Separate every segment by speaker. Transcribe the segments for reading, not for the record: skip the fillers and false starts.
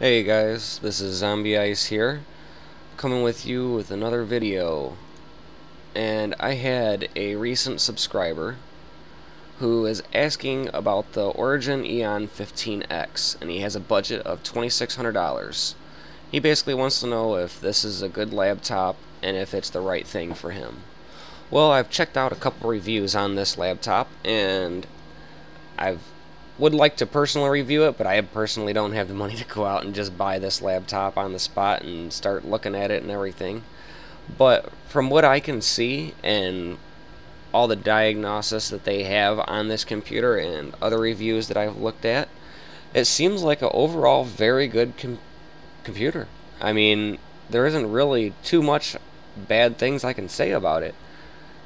Speaker 1: Hey guys, this is Zombie Ice here, coming with you with another video. And I had a recent subscriber who is asking about the Origin EON-15X, and he has a budget of $2,600. He basically wants to know if this is a good laptop and if it's the right thing for him. Well, I've checked out a couple reviews on this laptop, and I would like to personally review it, but I personally don't have the money to go out and just buy this laptop on the spot and start looking at it and everything. But from what I can see and all the diagnosis that they have on this computer and other reviews that I've looked at, it seems like an overall very good computer. I mean, there isn't really too much bad things I can say about it.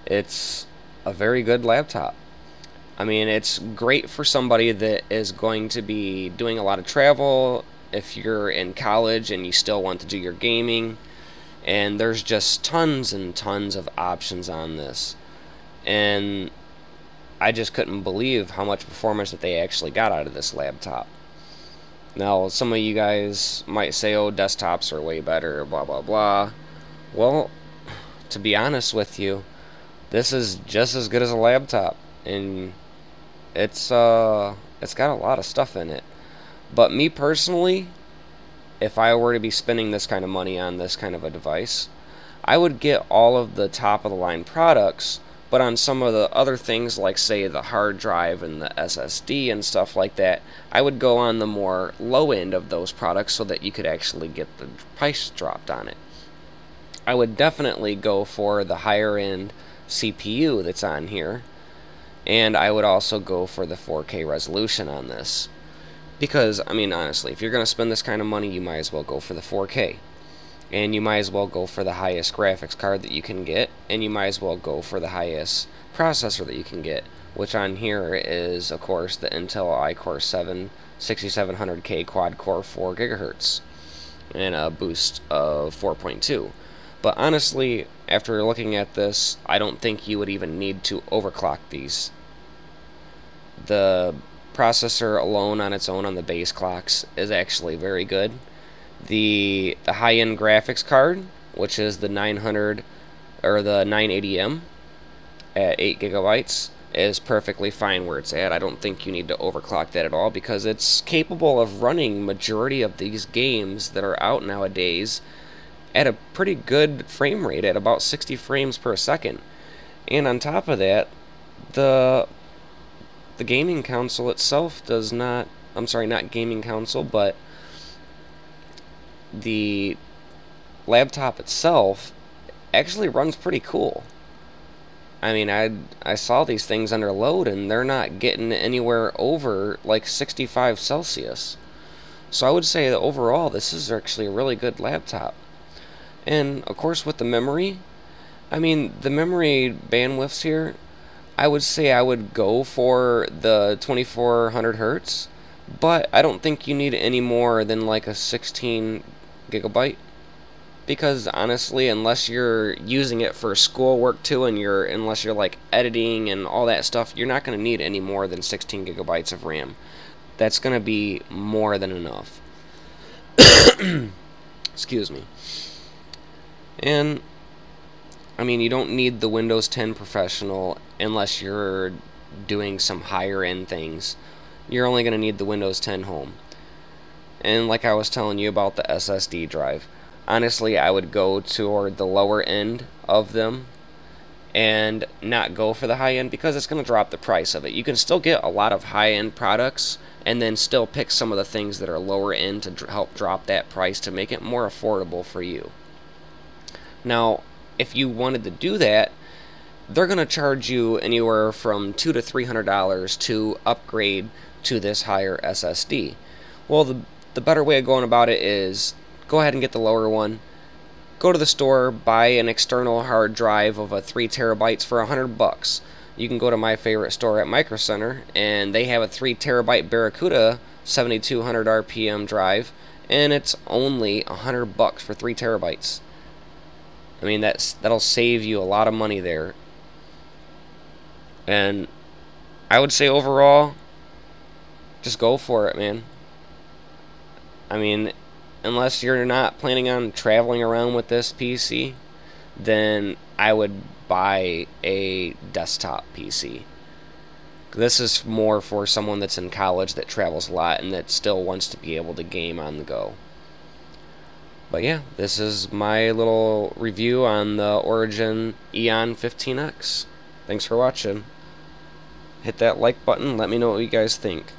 Speaker 1: It's a very good laptop. I mean, it's great for somebody that is going to be doing a lot of travel, if you're in college and you still want to do your gaming, and there's just tons and tons of options on this. And I just couldn't believe how much performance that they actually got out of this laptop. Now, some of you guys might say, oh, desktops are way better, blah, blah, blah. Well, to be honest with you, this is just as good as a laptop, and it's got a lot of stuff in it. But me personally, if I were to be spending this kind of money on this kind of a device, I would get all of the top of the line products, but on some of the other things like, say, the hard drive and the SSD and stuff like that, I would go on the more low end of those products so that you could actually get the price dropped on it. I would definitely go for the higher end CPU that's on here, and I would also go for the 4K resolution on this. Because, I mean, honestly, if you're going to spend this kind of money, you might as well go for the 4K. And you might as well go for the highest graphics card that you can get, and you might as well go for the highest processor that you can get, which on here is, of course, the Intel iCore 7 6700K quad-core 4 GHz, and a boost of 4.2. But honestly, after looking at this, I don't think you would even need to overclock these. The processor alone on its own on the base clocks is actually very good. The high-end graphics card, which is the 900 or the 980M at 8 gigabytes, is perfectly fine where it's at. I don't think you need to overclock that at all because it's capable of running majority of these games that are out nowadays at a pretty good frame rate at about 60 frames per second. And on top of that, the gaming console itself does not, I'm sorry, not gaming console, but the laptop itself actually runs pretty cool. I mean, I saw these things under load and they're not getting anywhere over like 65 Celsius. So I would say that overall this is actually a really good laptop. And of course with the memory, I mean, the memory bandwidths here, I would say I would go for the 2400 hertz, but I don't think you need any more than like a 16 gigabyte, because honestly, unless you're using it for schoolwork too, and unless you're like editing and all that stuff, you're not going to need any more than 16 gigabytes of RAM. That's going to be more than enough. Excuse me. And I mean, you don't need the Windows 10 Professional unless you're doing some higher end things. You're only going to need the Windows 10 Home. And like I was telling you about the SSD drive, honestly, I would go toward the lower end of them and not go for the high end because it's going to drop the price of it. You can still get a lot of high end products and then still pick some of the things that are lower end to help drop that price to make it more affordable for you. Now, if you wanted to do that, they're going to charge you anywhere from $200 to $300 to upgrade to this higher SSD. Well, the better way of going about it is go ahead and get the lower one. Go to the store, buy an external hard drive of a 3 terabytes for $100. You can go to my favorite store at Micro Center, and they have a 3 terabyte Barracuda 7200 RPM drive, and it's only $100 for 3 terabytes. I mean, that'll save you a lot of money there. And I would say overall, just go for it, man. I mean, unless you're not planning on traveling around with this PC, then I would buy a desktop PC. This is more for someone that's in college that travels a lot and that still wants to be able to game on the go. But yeah, this is my little review on the Origin EON-15X. Thanks for watching. Hit that like button, let me know what you guys think.